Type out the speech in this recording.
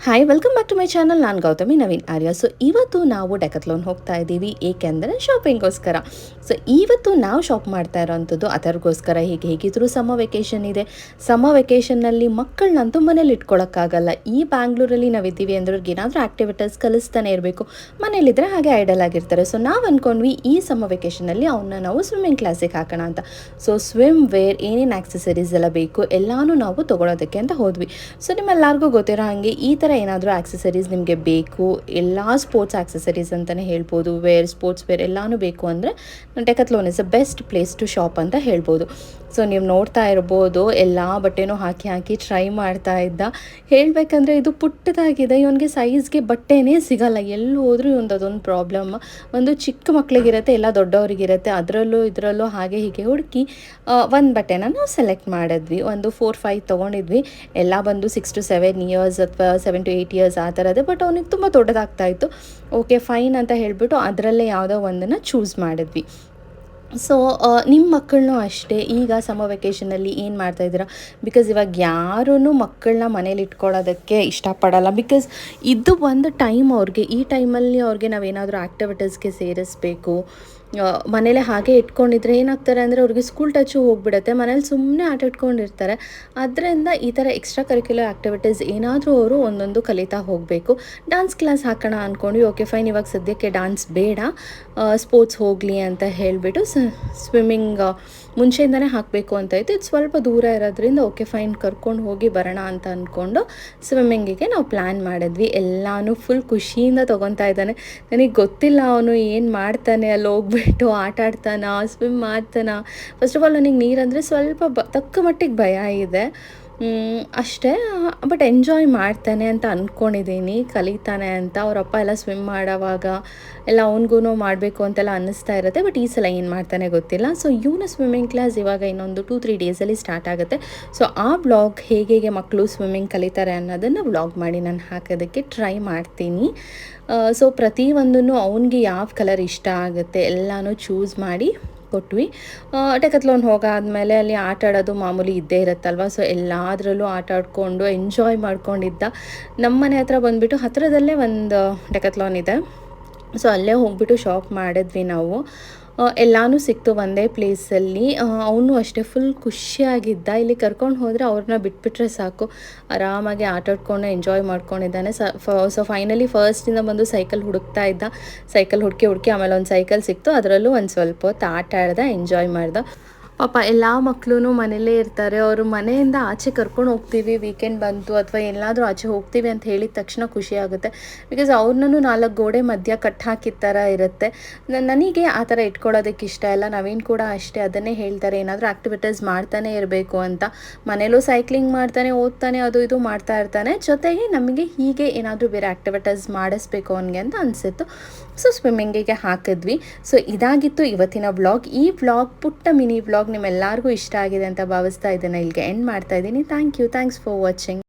Hi welcome back to my channel. ನಾನು ಗೌತಮಿ ನವೀನ್ ಆರ್ಯ. So ಇವತ್ತು ನಾವು ಡೆಕತ್ಲೋನ್ ಹೋಗ್ತಾ ಇದ್ದೀವಿ, ಏಕೆಂದರೆ ಶಾಪಿಂಗ್ಗೋಸ್ಕರ. ಸೊ ಇವತ್ತು ನಾವು ಶಾಪ್ ಮಾಡ್ತಾ ಇರೋವಂಥದ್ದು ಅದರಿಗೋಸ್ಕರ. ಹೇಗಿದ್ರೂ ಸಮ್ಮರ್ ವೆಕೇಷನ್ ಇದೆ. ಸಮ್ಮರ್ ವೆಕೇಷನ್ನಲ್ಲಿ ಮಕ್ಕಳನ್ನಂತೂ ಮನೇಲಿ ಇಟ್ಕೊಳ್ಳೋಕ್ಕಾಗಲ್ಲ. ಈ ಬ್ಯಾಂಗ್ಳೂರಲ್ಲಿ ನಾವಿದ್ದೀವಿ ಅಂದ್ರೆ ಅವ್ರಿಗೆ ಏನಾದರೂ ಆ್ಯಕ್ಟಿವಿಟೀಸ್ ಕಲಿಸ್ತಾನೆ ಇರಬೇಕು. ಮನೇಲಿದ್ದರೆ ಹಾಗೆ ಐಡಲ್ ಆಗಿರ್ತಾರೆ. ಸೊ ನಾವು ಅಂದ್ಕೊಂಡ್ವಿ ಈ ಸಮ್ಮರ್ ವೆಕೇಷನಲ್ಲಿ ಅವನ್ನ ನಾವು ಸ್ವಿಮ್ಮಿಂಗ್ ಕ್ಲಾಸಿಗೆ ಹಾಕೋಣ ಅಂತ. ಸೊ ಸ್ವಿಮ್ ವೇರ್ ಏನೇನು ಆಕ್ಸೆಸರೀಸ್ ಎಲ್ಲ ಬೇಕು ಎಲ್ಲನೂ ನಾವು ತೊಗೊಳೋದಕ್ಕೆ ಅಂತ ಹೋದ್ವಿ. ಸೊ ನಿಮ್ಮೆಲ್ಲರಿಗೂ ಗೊತ್ತಿರೋ ಹಾಗೆ ಈ ಥರ ಏನಾದರೂ ಆಕ್ಸೆಸರೀಸ್ ನಿಮಗೆ ಬೇಕು, ಎಲ್ಲ ಸ್ಪೋರ್ಟ್ಸ್ ಆಕ್ಸೆಸರೀಸ್ ಅಂತಲೇ ಹೇಳ್ಬೋದು, ಸ್ಪೋರ್ಟ್ಸ್ ವೇರ್ ಎಲ್ಲನೂ ಬೇಕು ಅಂದರೆ Decathlon is the best place to shop ಅಂತ ಹೇಳ್ಬೋದು. ಸೊ ನೀವು ನೋಡ್ತಾ ಇರ್ಬೋದು, ಎಲ್ಲ ಬಟ್ಟೆನೂ ಹಾಕಿ ಟ್ರೈ ಮಾಡ್ತಾ ಇದ್ದ. ಹೇಳಬೇಕಂದ್ರೆ ಇದು ಪುಟ್ಟದಾಗಿದೆ, ಇವನಿಗೆ ಸೈಜ್ಗೆ ಬಟ್ಟೆನೇ ಸಿಗಲ್ಲ. ಎಲ್ಲಿ ಹೋದರೂ ಇವೊಂದು ಅದೊಂದು ಪ್ರಾಬ್ಲಮ್. ಒಂದು ಚಿಕ್ಕ ಮಕ್ಕಳಿಗಿರುತ್ತೆ, ಎಲ್ಲ ದೊಡ್ಡವರಿಗಿರುತ್ತೆ. ಅದರಲ್ಲೂ ಇದರಲ್ಲೂ ಹಾಗೆ ಹೀಗೆ ಹುಡುಕಿ ಒಂದು ಬಟ್ಟೆನ ನಾವು ಸೆಲೆಕ್ಟ್ ಮಾಡಿದ್ವಿ. ಒಂದು 4-5 ತೊಗೊಂಡಿದ್ವಿ. ಎಲ್ಲ ಬಂದು 6 to 7 ಇಯರ್ಸ್ ಅಥವಾ 7 to 8 ಇಯರ್ಸ್ ಆ ಥರದೇ. ಬಟ್ ಅವನಿಗೆ ತುಂಬ ದೊಡ್ಡದಾಗ್ತಾಯಿತ್ತು. ಓಕೆ ಫೈನ್ ಅಂತ ಹೇಳಿಬಿಟ್ಟು ಅದರಲ್ಲೇ ಯಾವುದೋ ಒಂದನ್ನು ಚೂಸ್ ಮಾಡಿದ್ವಿ. ಸೊ ನಿಮ್ಮ ಮಕ್ಕಳನ್ನೂ ಅಷ್ಟೇ ಈಗ ಸಮ್ಮರ್ ವೆಕೇಷನಲ್ಲಿ ಏನು ಮಾಡ್ತಾಯಿದ್ದೀರಾ? ಬಿಕಾಸ್ ಇವಾಗ ಯಾರೂ ಮಕ್ಕಳನ್ನ ಮನೇಲಿ ಇಟ್ಕೊಳ್ಳೋದಕ್ಕೆ ಇಷ್ಟಪಡಲ್ಲ. ಬಿಕಾಸ್ ಇದು ಒಂದು ಟೈಮ್ ಅವ್ರಿಗೆ. ಈ ಟೈಮಲ್ಲಿ ಅವ್ರಿಗೆ ನಾವೇನಾದರೂ ಆ್ಯಕ್ಟಿವಿಟೀಸ್ಗೆ ಸೇರಿಸ್ಬೇಕು. ಮನೇಲೆ ಹಾಗೆ ಇಟ್ಕೊಂಡಿದ್ರೆ ಏನಾಗ್ತಾರೆ ಅಂದರೆ ಅವ್ರಿಗೆ ಸ್ಕೂಲ್ ಟಚ್ಚು ಹೋಗಿಬಿಡುತ್ತೆ. ಮನೇಲಿ ಸುಮ್ಮನೆ ಆಟ ಇಟ್ಕೊಂಡಿರ್ತಾರೆ. ಅದರಿಂದ ಈ ಥರ ಎಕ್ಸ್ಟ್ರಾ ಕರಿಕ್ಯುಲರ್ ಆ್ಯಕ್ಟಿವಿಟೀಸ್ ಏನಾದರೂ ಅವರು ಒಂದೊಂದು ಕಲಿತಾ ಹೋಗಬೇಕು. ಡಾನ್ಸ್ ಕ್ಲಾಸ್ ಹಾಕೋಣ ಅಂದ್ಕೊಂಡ್ವಿ. ಓಕೆ ಫೈನ್, ಇವಾಗ ಸದ್ಯಕ್ಕೆ ಡಾನ್ಸ್ ಬೇಡ, ಸ್ಪೋರ್ಟ್ಸ್ ಹೋಗಲಿ ಅಂತ ಹೇಳಿಬಿಟ್ಟು ಸ್ವಿಮ್ಮಿಂಗ್ ಮುಂಚೆಯಿಂದನೇ ಹಾಕಬೇಕು ಅಂತ ಇತ್ತು. ಇದು ಸ್ವಲ್ಪ ದೂರ ಇರೋದ್ರಿಂದ ಓಕೆ ಫೈನ್ ಕರ್ಕೊಂಡು ಹೋಗಿ ಬರೋಣ ಅಂತ ಅಂದ್ಕೊಂಡು ಸ್ವಿಮ್ಮಿಂಗಿಗೆ ನಾವು ಪ್ಲ್ಯಾನ್ ಮಾಡಿದ್ವಿ. ಎಲ್ಲನೂ ಫುಲ್ ಖುಷಿಯಿಂದ ತೊಗೊತಾ ಇದ್ದಾನೆ. ನನಗೆ ಗೊತ್ತಿಲ್ಲ ಅವನು ಏನು ಮಾಡ್ತಾನೆ, ಅಲ್ಲಿ ಹೋಗ್ಬಿಟ್ಟು ಆಟ ಆಡ್ತಾನ, ಸ್ವಿಮ್ ಮಾಡ್ತಾನ. ಫಸ್ಟ್ ಆಫ್ ಆಲ್ ನನಗೆ ನೀರಂದರೆ ಸ್ವಲ್ಪ ತಕ್ಕ ಮಟ್ಟಿಗೆ ಭಯ ಇದೆ ಅಷ್ಟೇ. ಬಟ್ ಎಂಜಾಯ್ ಮಾಡ್ತಾನೆ ಅಂತ ಅಂದ್ಕೊಂಡಿದ್ದೀನಿ, ಕಲಿತಾನೆ ಅಂತ. ಅವರಪ್ಪ ಎಲ್ಲ ಸ್ವಿಮ್ ಮಾಡೋವಾಗ ಎಲ್ಲ ಅವನಿಗೂ ಮಾಡಬೇಕು ಅಂತೆಲ್ಲ ಅನ್ನಿಸ್ತಾ ಇರುತ್ತೆ. ಬಟ್ ಈ ಸಲ ಏನು ಮಾಡ್ತಾನೆ ಗೊತ್ತಿಲ್ಲ. ಸೊ ಇವನ ಸ್ವಿಮ್ಮಿಂಗ್ ಕ್ಲಾಸ್ ಇವಾಗ ಇನ್ನೊಂದು 2-3 ಡೇಸಲ್ಲಿ ಸ್ಟಾರ್ಟ್ ಆಗುತ್ತೆ. ಸೊ ಆ ವ್ಲಾಗ್ ಹೇಗೆ ಮಕ್ಕಳು ಸ್ವಿಮ್ಮಿಂಗ್ ಕಲಿತಾರೆ ಅನ್ನೋದನ್ನು ವ್ಲಾಗ್ ಮಾಡಿ ನಾನು ಹಾಕೋದಕ್ಕೆ ಟ್ರೈ ಮಾಡ್ತೀನಿ. ಸೊ ಪ್ರತಿಯೊಂದನ್ನು ಅವನಿಗೆ ಯಾವ ಕಲರ್ ಇಷ್ಟ ಆಗುತ್ತೆ ಎಲ್ಲನೂ ಚೂಸ್ ಮಾಡಿ ಕೊಟ್ವಿ. ಡೆಕತ್ಲೋನ್ ಹೋಗಾದ್ಮೇಲೆ ಅಲ್ಲಿ ಆಟ ಆಡೋದು ಮಾಮೂಲಿ ಇದ್ದೇ ಇರುತ್ತಲ್ವ. ಸೊ ಎಲ್ಲದರಲ್ಲೂ ಆಟ ಆಡಿಕೊಂಡು ಎಂಜಾಯ್ ಮಾಡ್ಕೊಂಡಿದ್ದ. ನಮ್ಮ ಮನೆ ಹತ್ರ ಬಂದುಬಿಟ್ಟು ಹತ್ತಿರದಲ್ಲೇ ಒಂದು ಡೆಕತ್ಲೋನ್ ಇದೆ. ಸೊ ಅಲ್ಲೇ ಹೋಗ್ಬಿಟ್ಟು ಶಾಪ್ ಮಾಡಿದ್ವಿ ನಾವು. ಎಲ್ಲನೂ ಸಿಕ್ತು ಒಂದೇ ಪ್ಲೇಸಲ್ಲಿ. ಅವನು ಅಷ್ಟೇ ಫುಲ್ ಖುಷಿಯಾಗಿದ್ದ. ಇಲ್ಲಿ ಕರ್ಕೊಂಡು ಹೋದರೆ ಅವ್ರನ್ನ ಬಿಟ್ಬಿಟ್ರೆ ಸಾಕು, ಆರಾಮಾಗಿ ಆಟ ಆಡ್ಕೊಂಡು ಎಂಜಾಯ್ ಮಾಡ್ಕೊಂಡಿದ್ದಾನೆ. ಸೊ ಫೈನಲಿ ಫಸ್ಟಿಂದ ಬಂದು ಸೈಕಲ್ ಹುಡುಕ್ತಾ ಇದ್ದ. ಸೈಕಲ್ ಹುಡುಕಿ ಆಮೇಲೆ ಒಂದು ಸೈಕಲ್ ಸಿಕ್ತು. ಅದರಲ್ಲೂ ಒಂದು ಸ್ವಲ್ಪ ಹೊತ್ತು ಆಟ ಆಡ್ದ, ಎಂಜಾಯ್ ಮಾಡ್ದ. ಪಾಪ ಎಲ್ಲ ಮಕ್ಕಳು ಮನೇಲೇ ಇರ್ತಾರೆ. ಅವರು ಮನೆಯಿಂದ ಆಚೆ ಕರ್ಕೊಂಡು ಹೋಗ್ತೀವಿ, ವೀಕೆಂಡ್ ಬಂತು ಅಥವಾ ಎಲ್ಲಾದರೂ ಆಚೆ ಹೋಗ್ತೀವಿ ಅಂತ ಹೇಳಿದ ತಕ್ಷಣ ಖುಷಿ ಆಗುತ್ತೆ. ಬಿಕಾಸ್ ಅವ್ರನ್ನೂ 4 ಗೋಡೆ ಮಧ್ಯ ಕಟ್ ಹಾಕಿದ ಥರ ಇರುತ್ತೆ. ನನಗೆ ಆ ಥರ ಇಟ್ಕೊಳ್ಳೋದಕ್ಕೆ ಇಷ್ಟ ಇಲ್ಲ. ನವೀನ್ ಕೂಡ ಅಷ್ಟೇ ಅದನ್ನೇ ಹೇಳ್ತಾರೆ, ಏನಾದರೂ ಆ್ಯಕ್ಟಿವಿಟೀಸ್ ಮಾಡ್ತಾನೆ ಇರಬೇಕು ಅಂತ. ಮನೇಲೂ ಸೈಕ್ಲಿಂಗ್ ಮಾಡ್ತಾನೆ, ಓದ್ತಾನೆ, ಅದು ಇದು ಮಾಡ್ತಾ ಇರ್ತಾನೆ. ಜೊತೆಗೆ ನಮಗೆ ಹೀಗೆ ಏನಾದರೂ ಬೇರೆ ಆ್ಯಕ್ಟಿವಿಟೀಸ್ ಮಾಡಿಸ್ಬೇಕು ಅವನಿಗೆ ಅಂತ ಅನಿಸಿತ್ತು. ಸೊ ಸ್ವಿಮ್ಮಿಂಗಿಗೆ ಹಾಕಿದ್ವಿ. ಸೊ ಇದಾಗಿತ್ತು ಇವತ್ತಿನ ವ್ಲಾಗ್. ಈ ವ್ಲಾಗ್ ಪುಟ್ಟ ಮಿನಿ ವ್ಲಾಗ್ ನಿಮ್ಮೆಲ್ಲರಿಗೂ ಇಷ್ಟ ಆಗಿದೆ ಅಂತ ಭಾವಿಸ್ತಾ ಇದ್ದೇನೆ. ಇಲ್ಲಿಗೆ ಎಂಡ್ ಮಾಡ್ತಾ ಇದ್ದೀನಿ. Thanks for watching.